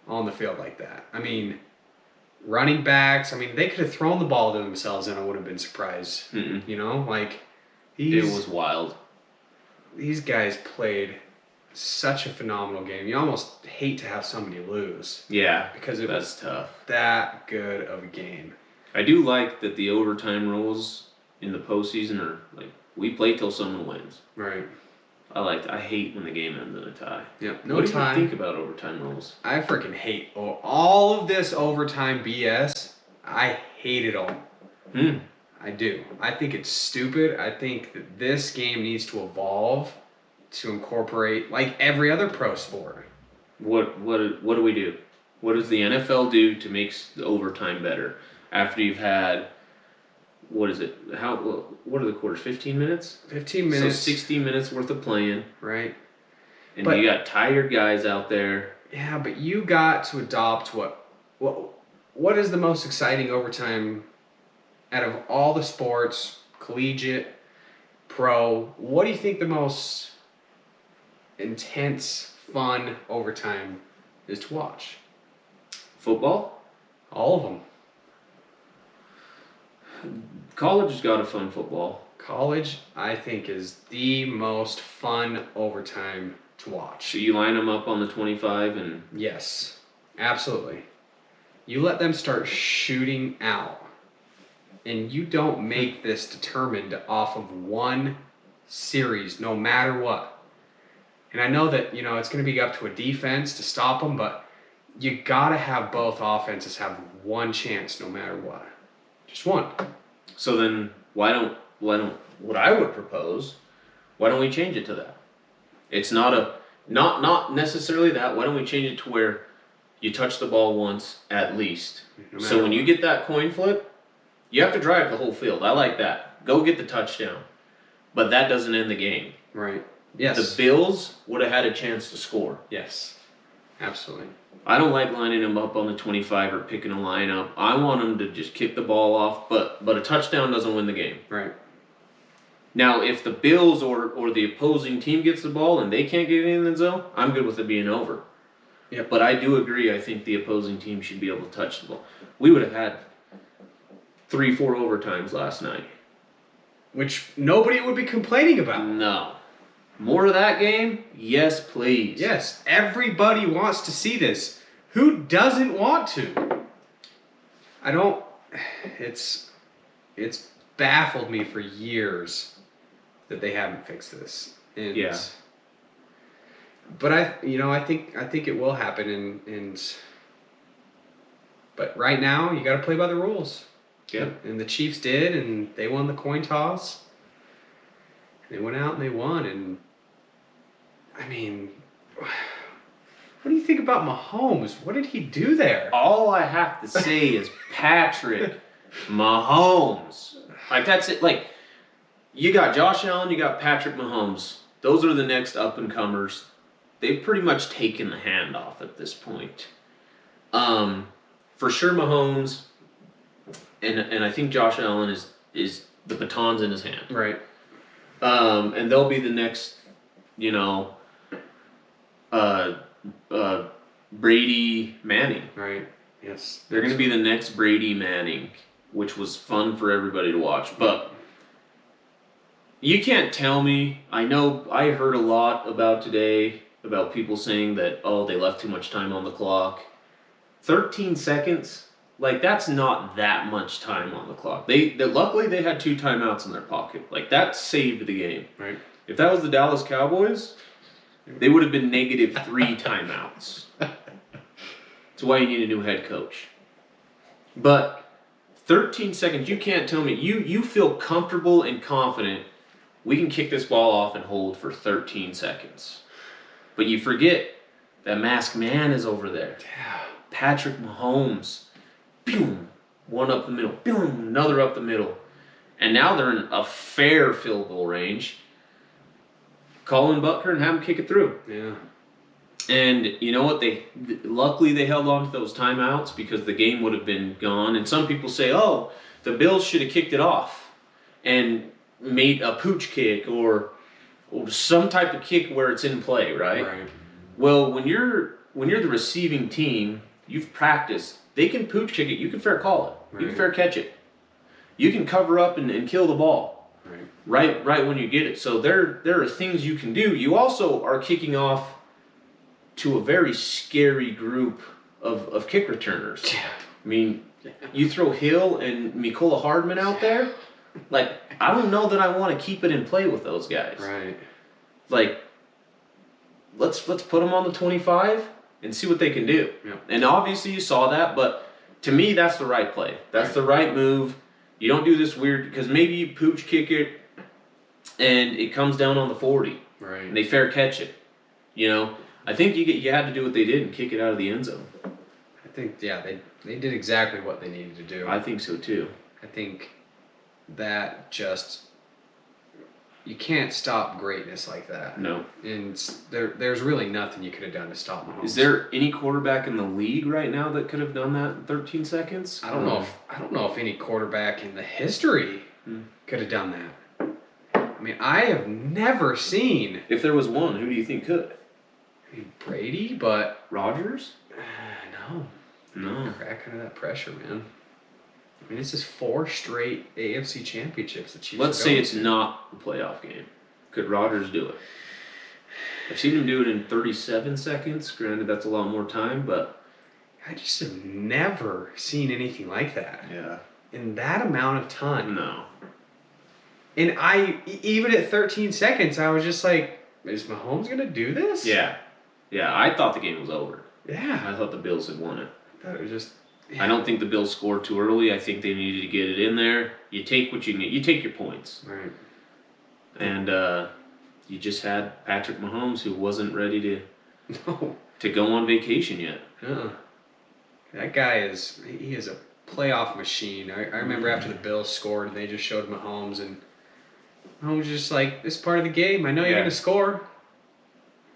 on the field like that. I mean, running backs, they could have thrown the ball to themselves and I would have been surprised. Mm-mm. It was wild. These guys played such a phenomenal game. You almost hate to have somebody lose. Yeah, because it was tough. That good of a game. I do like that the overtime rules in the postseason are like we play till someone wins. Right. I hate when the game ends in a tie. Yeah, what do you think about overtime rules? I freaking hate all of this overtime BS. I hate it all. I do. I think it's stupid. I think that this game needs to evolve to incorporate like every other pro sport. What do we do? What does the NFL do to make the overtime better? After you've had, what is it? What are the quarters? 15 minutes? 15 minutes. So 60 minutes worth of playing. Right. And you got tired guys out there. Yeah, but you got to adopt what is the most exciting overtime out of all the sports, collegiate, pro? What do you think the most intense, fun overtime is to watch? Football? All of them. College has got a fun football. College, I think, is the most fun overtime to watch. So you line them up on the 25 and... Yes, absolutely. You let them start shooting out, and you don't make this determined off of one series, no matter what. And I know that, it's going to be up to a defense to stop them, but you got to have both offenses have one chance no matter what. Just one. So then why don't what I would propose, why don't we change it to that? It's not necessarily that. Why don't we change it to where you touch the ball once at least? So when you get that coin flip, you have to drive the whole field. I like that. Go get the touchdown. But that doesn't end the game. Right. Yes. The Bills would have had a chance to score. Yes. Absolutely. I don't like lining them up on the 25 or picking a line up. I want them to just kick the ball off, but a touchdown doesn't win the game. Right. Now, if the Bills or the opposing team gets the ball and they can't get it in the zone, I'm good with it being over. Yep. But I do agree, I think the opposing team should be able to touch the ball. We would have had 3-4 overtimes last night. Which nobody would be complaining about. No. More of that game? Yes, please. Yes, everybody wants to see this. Who doesn't want to? It's baffled me for years that they haven't fixed this. And, yeah. But I think it will happen but right now you got to play by the rules. Yeah. And the Chiefs did, and they won the coin toss. They went out and they won, and I mean, what do you think about Mahomes? What did he do there? All I have to say is Patrick Mahomes. Like, that's it. Like, you got Josh Allen, you got Patrick Mahomes. Those are the next up-and-comers. They've pretty much taken the handoff at this point. For sure Mahomes, and I think Josh Allen is the baton's in his hand. Right. And they'll be the next, Brady Manning. Right. Yes. They're going to be the next Brady Manning, which was fun for everybody to watch. But you can't tell me. I know I heard a lot about today about people saying that, they left too much time on the clock. 13 seconds? Like, that's not that much time on the clock. Luckily, they had 2 timeouts in their pocket. Like, that saved the game. Right. If that was the Dallas Cowboys, they would have been -3 timeouts. That's why you need a new head coach. But 13 seconds, you can't tell me. You feel comfortable and confident we can kick this ball off and hold for 13 seconds. But you forget that masked man is over there. Yeah. Patrick Mahomes. Boom. One up the middle. Boom. Another up the middle. And now they're in a fair field goal range. Call in Butker and have him kick it through. Yeah. And you know what? Luckily they held on to those timeouts because the game would have been gone. And some people say, the Bills should have kicked it off and made a pooch kick or some type of kick where it's in play, right? Right. Well, when you're the receiving team, you've practiced. They can pooch kick it. You can fair call it. You can fair catch it. You can cover up and kill the ball. Right when you get it. So there are things you can do. You also are kicking off to a very scary group of kick returners. Yeah. I mean, you throw Hill and Mecole Hardman out there, like, I don't know that I want to keep it in play with those guys. Right. Like, let's put them on the 25 and see what they can do. Yeah. And obviously you saw that, but to me that's the right play. That's the right move. You don't do this weird, because maybe you pooch kick it and it comes down on the 40. Right. And they fair catch it. I think you had to do what they did and kick it out of the end zone. think they did exactly what they needed to do. I think so too. I think that just you can't stop greatness like that. No. And there's really nothing you could have done to stop Mahomes. Is there any quarterback in the league right now that could have done that in 13 seconds? I don't know if any quarterback in the history could have done that. I mean, I have never seen If there was one, who do you think could? Brady, but Rodgers? no. Crack under that pressure, man. I mean, this is 4 straight AFC championships the Chiefs. Let's say it's not a playoff game. Could Rodgers do it? I've seen him do it in 37 seconds. Granted, that's a lot more time, but I just have never seen anything like that. yeah, In that amount of time. no. And even at 13 seconds, I was just like, is Mahomes going to do this? Yeah. I thought the game was over. Yeah. I thought the Bills had won it. I thought it was just... I don't think the Bills scored too early. I think they needed to get it in there. You take what you need. You take your points. Right. And you just had Patrick Mahomes, who wasn't ready No. to go on vacation yet. That guy he is a playoff machine. I remember after the Bills scored and they just showed Mahomes and Mahomes was just like, this is part of the game. I know you're Yeah. going to score.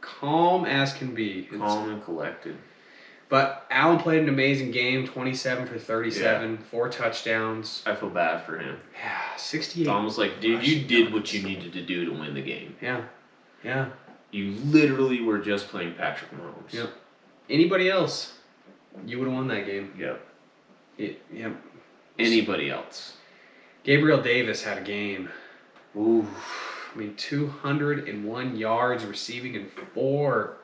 Calm as can be. Calm and collected. But Allen played an amazing game, 27 for 37, 4 touchdowns. I feel bad for him. Yeah, 68. It's almost like, dude, you did what you needed to do to win the game. Yeah. You literally were just playing Patrick Mahomes. Yep. Anybody else, you would have won that game. Yep. Yep. Anybody else. Gabriel Davis had a game. Ooh. I mean, 201 yards receiving and 4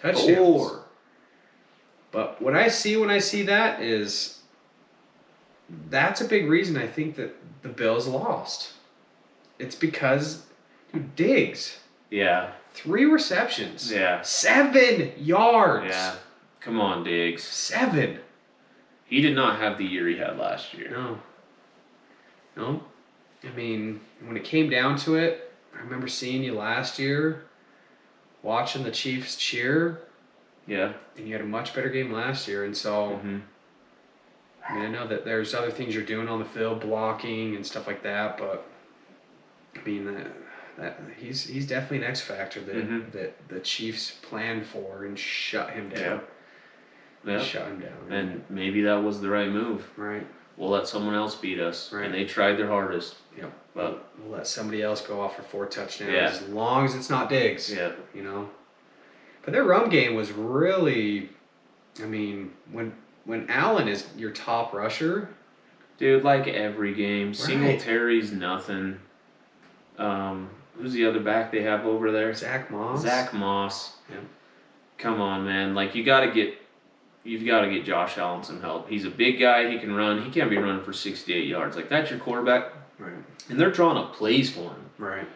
touchdowns. 4. But what I see when I see that is that's a big reason I think that the Bills lost. It's because, dude, Diggs. Yeah. 3 receptions. Yeah. 7 yards. Yeah. Come on, Diggs. 7. He did not have the year he had last year. No. I mean, when it came down to it, I remember seeing you last year, watching the Chiefs cheer. Yeah. And you had a much better game last year. And so, Mm-hmm. I mean, I know that there's other things you're doing on the field, blocking and stuff like that, but I mean, that he's definitely an X factor that the Chiefs planned for and shut him down. Yeah. Shut him down. And maybe that was the right move. Right. We'll let someone else beat us. Right. And they tried their hardest. Yep. But We'll let somebody else go off for 4 touchdowns Yeah. as long as it's not Diggs. yeah. You know? But their run game was really, I mean, when Allen is your top rusher. Dude, like every game. Right. Singletary's nothing. Who's the other back they have over there? Zach Moss. Zach Moss. Yeah. Come on, man. Like you've got to get Josh Allen some help. He's a big guy. He can run. He can't be running for 68 yards. Like that's your quarterback. Right. And they're drawing up plays for him. Right.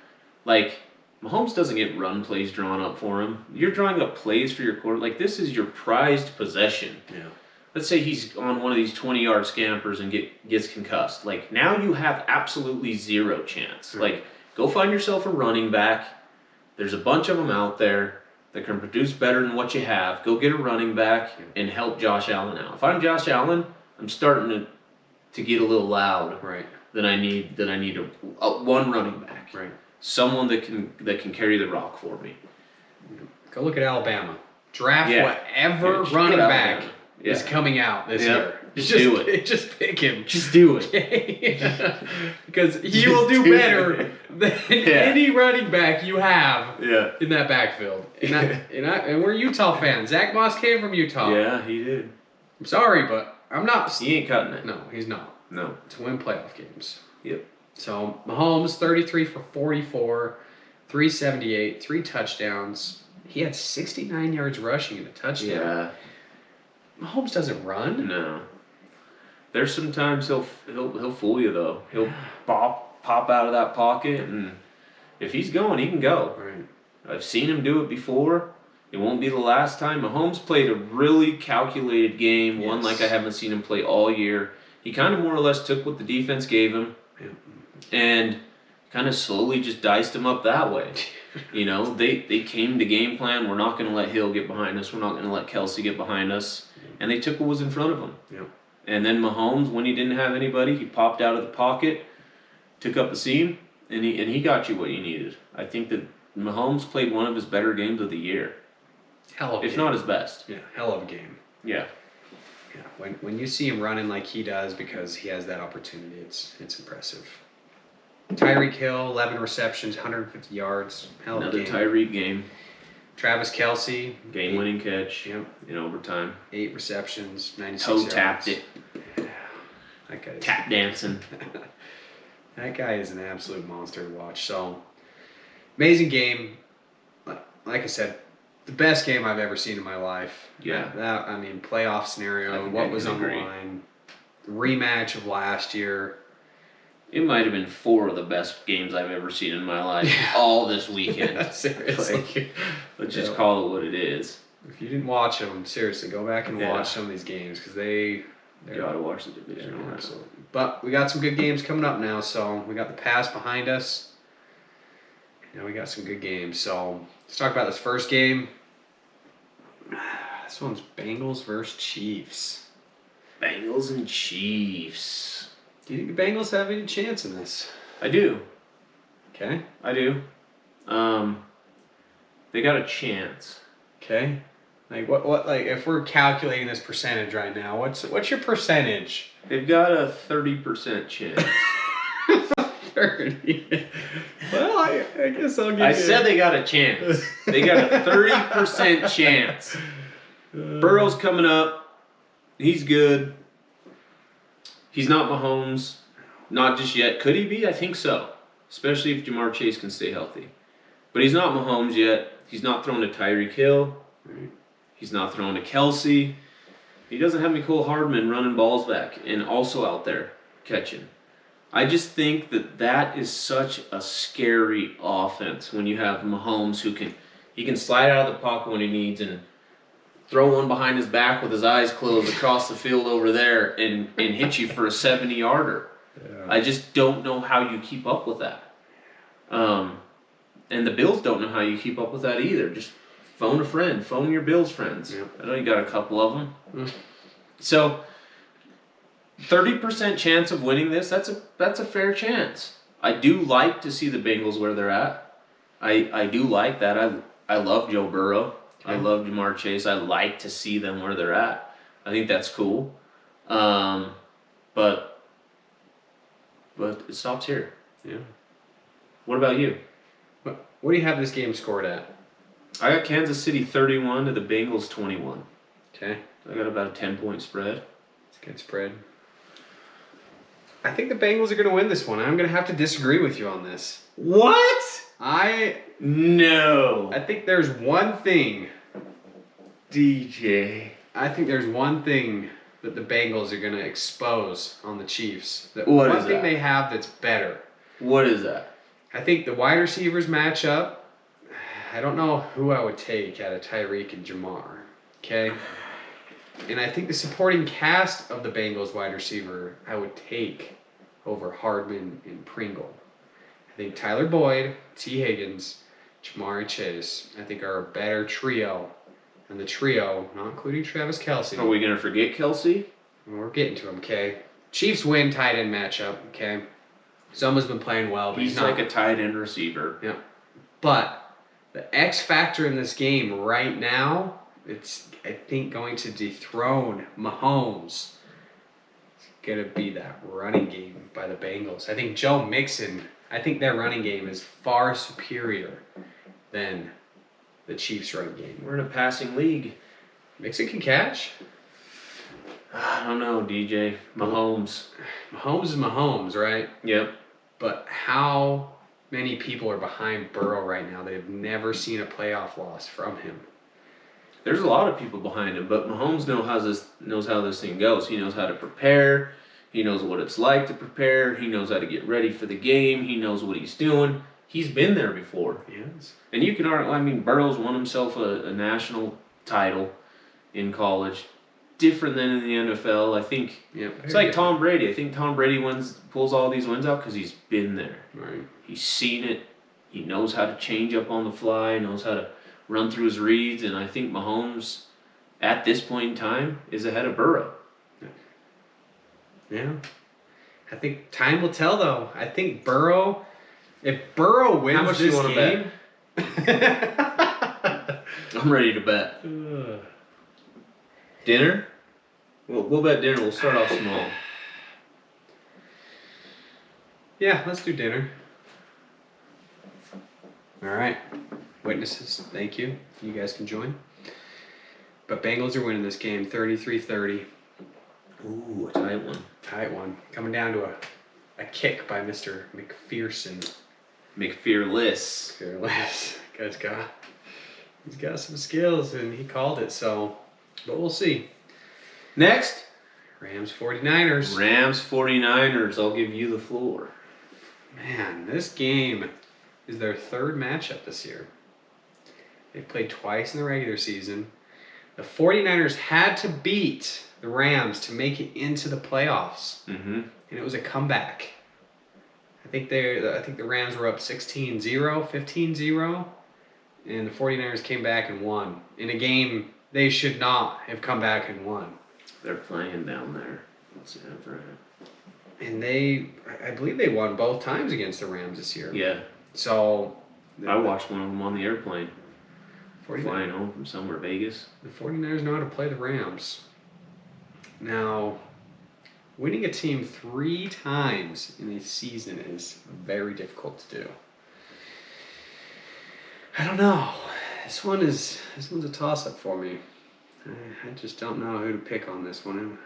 Like Mahomes doesn't get run plays drawn up for him. You're drawing up plays for your quarterback. Like this is your prized possession. Yeah. Let's say he's on one of these 20-yard scampers and gets concussed. Like now you have absolutely zero chance. Right. Like go find yourself a running back. There's a bunch of them out there that can produce better than what you have. Go get a running back and help Josh Allen out. If I'm Josh Allen, I'm starting to get a little loud. Right. Then I need one running back. Right. Someone that can carry the rock for me. Go look at Alabama. Draft Yeah. whatever Yeah, running put back Alabama. is Yeah. coming out this Yeah. year. Just do it. Just pick him. Just do it. Okay? Because he Just will do do better it. than Yeah. any running back you have Yeah. in that backfield. And we're Utah fans. Zach Moss came from Utah. Yeah, he did. I'm sorry, but I'm not. He ain't cutting it. No, he's not. No. To win playoff games. Yep. So Mahomes, 33 for 44, 378, 3 touchdowns. He had 69 yards rushing and a touchdown. Yeah. Mahomes doesn't run. No. There's sometimes he'll fool you though. He'll pop out of that pocket, and if he's going, he can go. Right. I've seen him do it before. It won't be the last time. Mahomes played a really calculated game, one Yes. like I haven't seen him play all year. He kind of more or less took what the defense gave him Yeah. and kind of slowly just diced him up that way. You know, they came to game plan. We're not going to let Hill get behind us. We're not going to let Kelsey get behind us. and they took what was in front of them. Yep. And then Mahomes, when he didn't have anybody, he popped out of the pocket, took up the seam, and he got you what you needed. I think that Mahomes played one of his better games of the year, Hell of a if game. not his best. Yeah, hell of a game. Yeah. Yeah, when you see him running like he does because he has that opportunity, it's impressive. Tyreek Hill, 11 receptions, 150 yards. Hell of a Another game. Tyreek game, Travis Kelce, game-winning catch Yep. in overtime. 8 receptions, 96 Toe yards. tapped it, That guy. tap dancing. That guy is an absolute monster to watch. So, amazing game. Like I said, the best game I've ever seen in my life. Yeah. I mean, playoff I scenario, think what I was can on the agree. line. Rematch of last year. It might have been 4 of the best games I've ever seen in my life. Yeah. All this weekend. Seriously. Like, let's just Yeah. call it what it is. If you didn't watch them, seriously, go back and Yeah. watch some of these games because they're You gotta watch the yeah, division. order. absolutely. But we got some good games coming up now, so we got the past behind us. Now we got some good games. So let's talk about this first game. This one's Bengals versus Chiefs. Bengals and Chiefs. Do you think the Bengals have any chance in this? I do. Okay. I do. They got a chance. Okay. Like what like if we're calculating this percentage right now, what's your percentage? They've got a 30% chance. 30. Well, I guess I'll give I you. said they got a chance. They got a 30% chance. Burrow's coming up. He's good. He's not Mahomes. Not just yet. Could he be? I think so. Especially if Jamar Chase can stay healthy. But he's not Mahomes yet. He's not throwing to Tyreek Hill. Right. He's not throwing to Kelsey. He doesn't have Mecole Hardman running balls back and also out there catching. I just think that is such a scary offense when you have Mahomes who can slide out of the pocket when he needs and throw one behind his back with his eyes closed across the field over there and hit you for a 70-yarder. Yeah. I just don't know how you keep up with that. And the Bills don't know how you keep up with that either. Just phone a friend. Phone your Bills friends. Yep. I know you got a couple of them. Mm. So, 30% chance of winning this, that's a fair chance. I do like to see the Bengals where they're at. I do like that. I love Joe Burrow. I Okay. love Jamar Chase. I like to see them where they're at. I think that's cool. But it stops here. Yeah. What about you? What do you have this game scored at? I got Kansas City 31 to the Bengals 21. Okay. I got about a 10-point spread. It's a good spread. I think the Bengals are going to win this one. I'm going to have to disagree with you on this. What? No. I think there's one thing. DJ. I think there's one thing that the Bengals are going to expose on the Chiefs. What one is thing that? they have that's better. What is that? I think the wide receivers match up. I don't know who I would take out of Tyreek and Jamar. Okay? And I think the supporting cast of the Bengals wide receiver I would take over Hardman and Pringle. I think Tyler Boyd, T. Higgins, Jamari Chase, I think are a better trio. And the trio, not including Travis Kelce. Are we going to forget Kelsey? We're getting to him, okay? Chiefs win tight end matchup, okay? Someone's been playing well, but He's not. like a tight end receiver. Yeah. But the X factor in this game right now, it's, I think, going to dethrone Mahomes. It's going to be that running game by the Bengals. I think Joe Mixon, I think their running game is far superior than the Chiefs' running game. We're in a passing league. Mixon can catch. I don't know, DJ. Mahomes. Mahomes is Mahomes, right? Yep. But how many people are behind Burrow right now that have never seen a playoff loss from him? There's a lot of people behind him, but Mahomes knows how this thing goes. He knows how to prepare. He knows what it's like to prepare. He knows how to get ready for the game. He knows what he's doing. He's been there before. Yes. And you can argue, I mean, Burrow's won himself a national title in college. Different than in the NFL. I think Yeah. it's like Tom Brady. I think Tom Brady pulls all these wins out because he's been there. Right. He's seen it. He knows how to change up on the fly, knows how to run through his reads, and I think Mahomes at this point in time, is ahead of Burrow. Yeah. I think time will tell, though. I think Burrow, if Burrow wins How much do you this wanna game, I'm ready to bet. Dinner? We'll bet dinner. We'll start off small. Yeah, let's do dinner. All right. Witnesses, thank you. You guys can join. But Bengals are winning this game 33-30. Ooh, a tight one. Tight one. Coming down to a kick by Mr. McPherson. McFearless. Fearless. He's got some skills and he called it, so but we'll see. Next, Rams 49ers. Rams 49ers. I'll give you the floor. Man, this game is their third matchup this year. They've played twice in the regular season. The 49ers had to beat the Rams to make it into the playoffs. Mm-hmm. And it was a comeback. I think the Rams were up 16-0, 15-0, and the 49ers came back and won in a game they should not have come back and won. They're playing down there. What's it for? And I believe they won both times against the Rams this year. Yeah. So I watched one of them on the airplane. 49ers, Flying home from somewhere, Vegas. the 49ers know how to play the Rams. Now, winning a team 3 times in a season is very difficult to do. I don't know. This one's a toss-up for me. I just don't know who to pick on this one.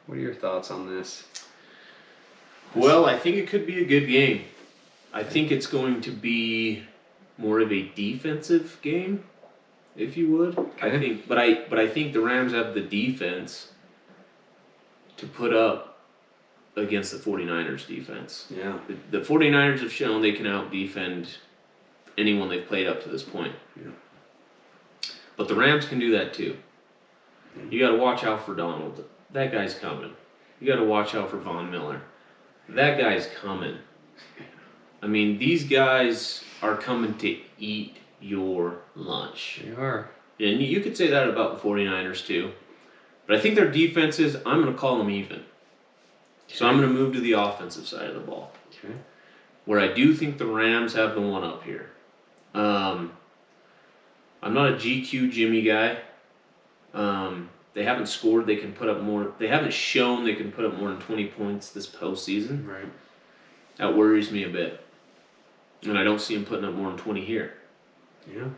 What are your thoughts on this? Well, I think it could be a good game. I think it's going to be more of a defensive game, if you would. Okay. But I think the Rams have the defense to put up against the 49ers defense. Yeah. The 49ers have shown they can out-defend anyone they've played up to this point. Yeah. But the Rams can do that too. You got to watch out for Donald. That guy's coming. You got to watch out for Von Miller. That guy's coming. I mean, these guys are coming to eat your lunch. They are. And you could say that about the 49ers too. But I think their defenses, I'm going to call them even. So I'm going to move to the offensive side of the ball, Okay. where I do think the Rams have the one up here. I'm not a GQ Jimmy guy. They haven't scored. They can put up more. They haven't shown they can put up more than 20 points this postseason. Right. That worries me a bit. And I don't see him putting up more than 20 here. Yeah.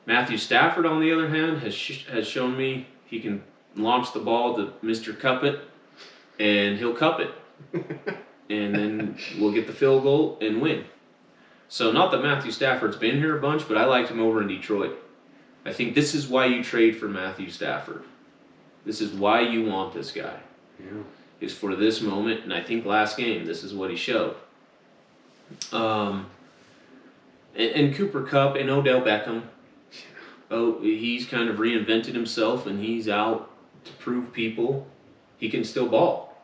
Matthew Stafford, on the other hand, has shown me he can launch the ball to Mr. Cup it, and he'll cup it. And then we'll get the field goal and win. So not that Matthew Stafford's been here a bunch, but I liked him over in Detroit. I think this is why you trade for Matthew Stafford. This is why you want this guy. Yeah. Is for this moment, and I think last game, this is what he showed. And Cooper Kupp and Odell Beckham. Oh, he's kind of reinvented himself, and he's out to prove people he can still ball.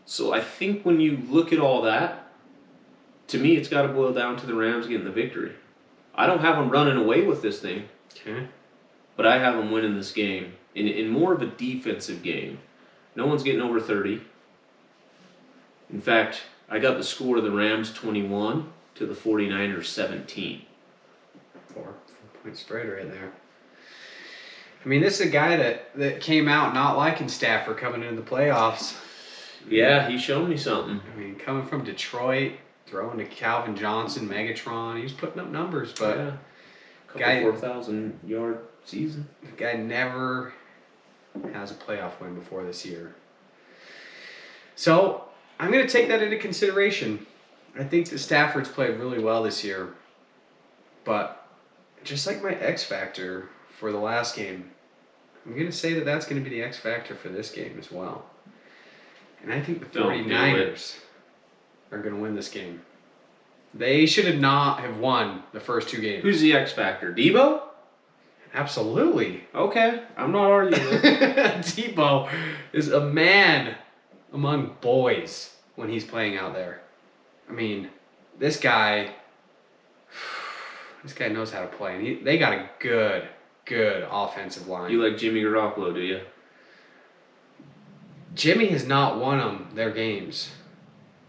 So I think when you look at all that, to me, it's got to boil down to the Rams getting the victory. I don't have them running away with this thing, Okay. but I have them winning this game in more of a defensive game. No one's getting over 30. In fact, I got the score of the Rams 21 to the 49ers 17. 4-point spread right there. I mean, this is a guy that came out not liking Stafford coming into the playoffs. Yeah, he showed me something. I mean, coming from Detroit, throwing to Calvin Johnson, Megatron, he was putting up numbers, but Yeah. Couple Guy- 4,000 yard season. the guy never has a playoff win before this year. So I'm going to take that into consideration. I think that Stafford's played really well this year, but just like my X factor for the last game, I'm going to say that that's going to be the X factor for this game as well. And I think the Don't do 49ers are going to win this game. They should not have won the first 2 games. Who's the X factor? Debo? Absolutely. Okay, I'm not arguing. Debo is a man among boys when he's playing out there. I mean, this guy knows how to play, and they got a good good offensive line. You like Jimmy Garoppolo, do you? Jimmy has not won them their games,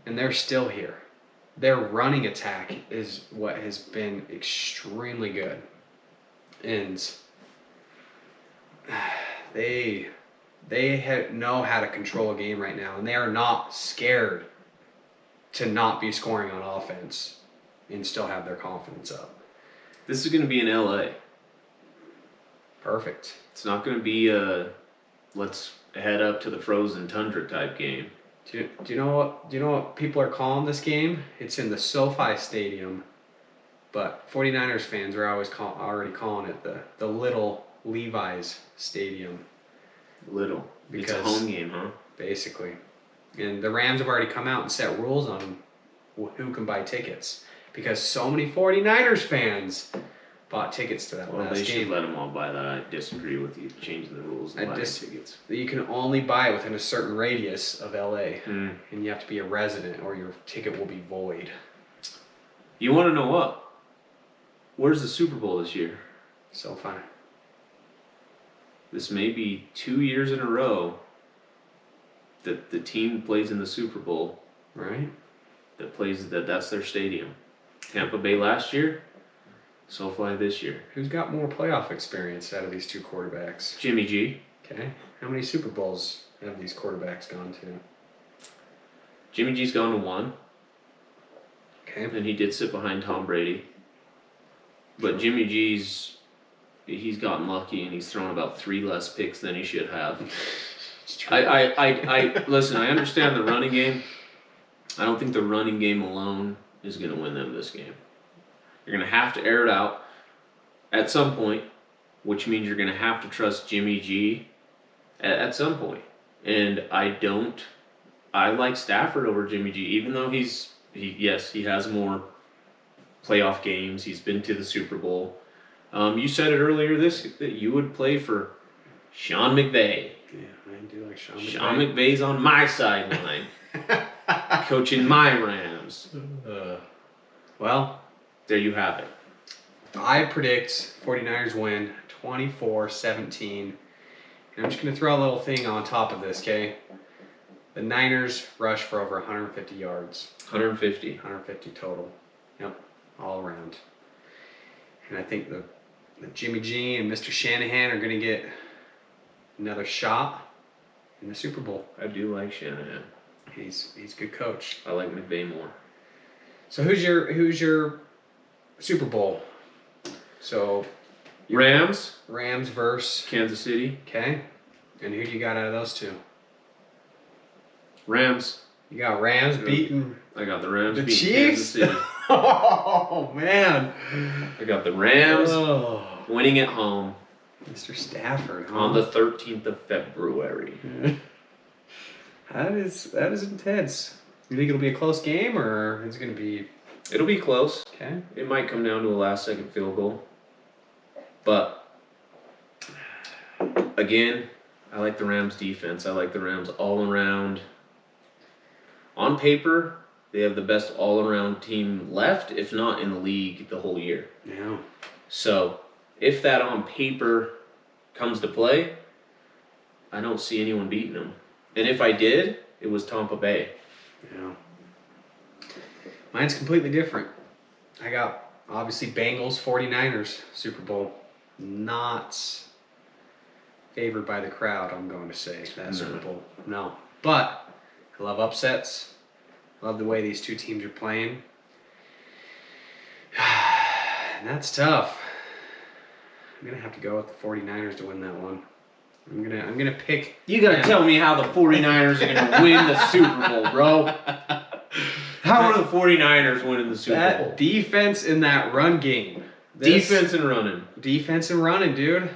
and they're still here. Their running attack is what has been extremely good, and they know how to control a game right now, and they are not scared to not be scoring on offense and still have their confidence up. This is going to be in LA. Perfect. It's not going to be a let's head up to the frozen tundra type game. Do you know what people are calling this game? It's in the SoFi Stadium, but 49ers fans are already calling it the Little Levi's Stadium. Little. It's a Because- home game, huh? Basically. And the Rams have already come out and set rules on who can buy tickets, because so many 49ers fans bought tickets to that Well, last they should game. let them all buy that. I disagree with you changing the rules and buying tickets. You can only buy it within a certain radius of LA, Mm. and you have to be a resident or your ticket will be void. You want to know what? Where's the Super Bowl this year? SoFi. This may be 2 years in a row that the team plays in the Super Bowl Right? that's their stadium. Tampa Bay last year, SoFi this year. Who's got more playoff experience out of these two quarterbacks? Jimmy G. Okay. How many Super Bowls have these quarterbacks gone to? Jimmy G's gone to one, Okay. and he did sit behind Tom Brady. But Sure. Jimmy he's gotten lucky and he's thrown about 3 less picks than he should have. It's true. I listen, I understand the running game. I don't think the running game alone is going to win them this game. You're going to have to air it out at some point, which means you're going to have to trust Jimmy G at some point. And I like Stafford over Jimmy G, even though he has more playoff games. He's been to the Super Bowl. You said it earlier that you would play for Sean McVay. Yeah, I do like Sean Sean McVay's on my sideline, coaching my Rams. Well, There you have it. I predict 49ers win 24-17. And I'm just going to throw a little thing on top of this, okay? The Niners rush for over 150 yards. 150. 150 total. Yep, all around. And I think the Jimmy G and Mr. Shanahan are going to get another shot in the Super Bowl. I do like Shanahan. He's a good coach. I like McVay more. So who's your Super Bowl? So Rams, Rams versus Kansas City. okay. And who do you got out of those two? Rams. You got Rams beating I got the Rams the beating Chiefs. Kansas City. Oh man. I got the Rams Oh, winning at home Mr. Stafford. Huh? on the 13th of February. That is intense. You think it'll be a close game, or is it going to be It'll be close. okay? It might come down to a last-second field goal. But, again, I like the Rams defense. I like the Rams all around. On paper, they have the best all-around team left, if not in the league, the whole year. Yeah. So, if that on paper comes to play, I don't see anyone beating them. And if I did, it was Tampa Bay. Yeah. Mine's completely different. I got obviously Bengals 49ers Super Bowl. Not favored by the crowd, I'm going to say, that No. Super Bowl. No. But I love upsets. I love the way these two teams are playing. And that's tough. I'm going to have to go with the 49ers to win that one. I'm gonna pick. You gotta them. tell me how the 49ers are gonna win the Super Bowl, bro. How are the 49ers winning the Super That Bowl? defense in that run game. This- Defense and running. Defense and running, dude.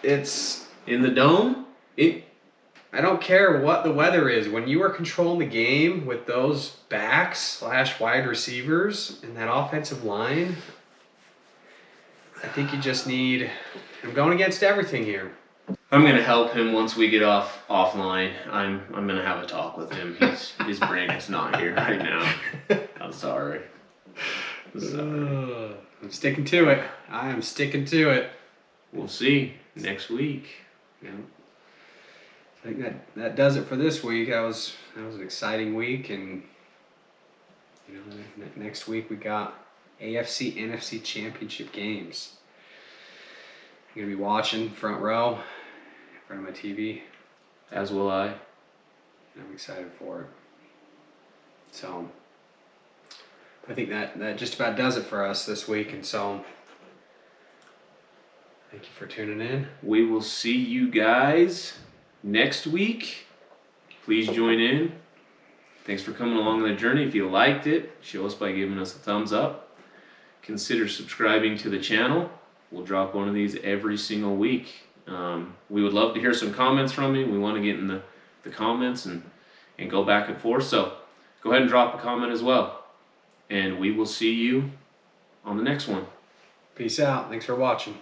It's In the dome? I don't care what the weather is. When you are controlling the game with those backs / wide receivers and that offensive line, I think you just need. I'm going against everything here. I'm gonna help him once we get offline. I'm gonna have a talk with him. His brain is not here right now. I'm sorry. I'm sticking to it. I am sticking to it. We'll see next week. Yeah. I think that does it for this week. That was an exciting week, and next week we got AFC NFC Championship games. I'm gonna be watching front row in front of my TV. As will I. And I'm excited for it. So I think that just about does it for us this week, and so thank you for tuning in. We will see you guys next week. Please join in. Thanks for coming along on the journey. If you liked it, show us by giving us a thumbs up. Consider subscribing to the channel. We'll drop one of these every single week. We would love to hear some comments from you. We want to get in the comments and go back and forth. So go ahead and drop a comment as well. And we will see you on the next one. Peace out. Thanks for watching.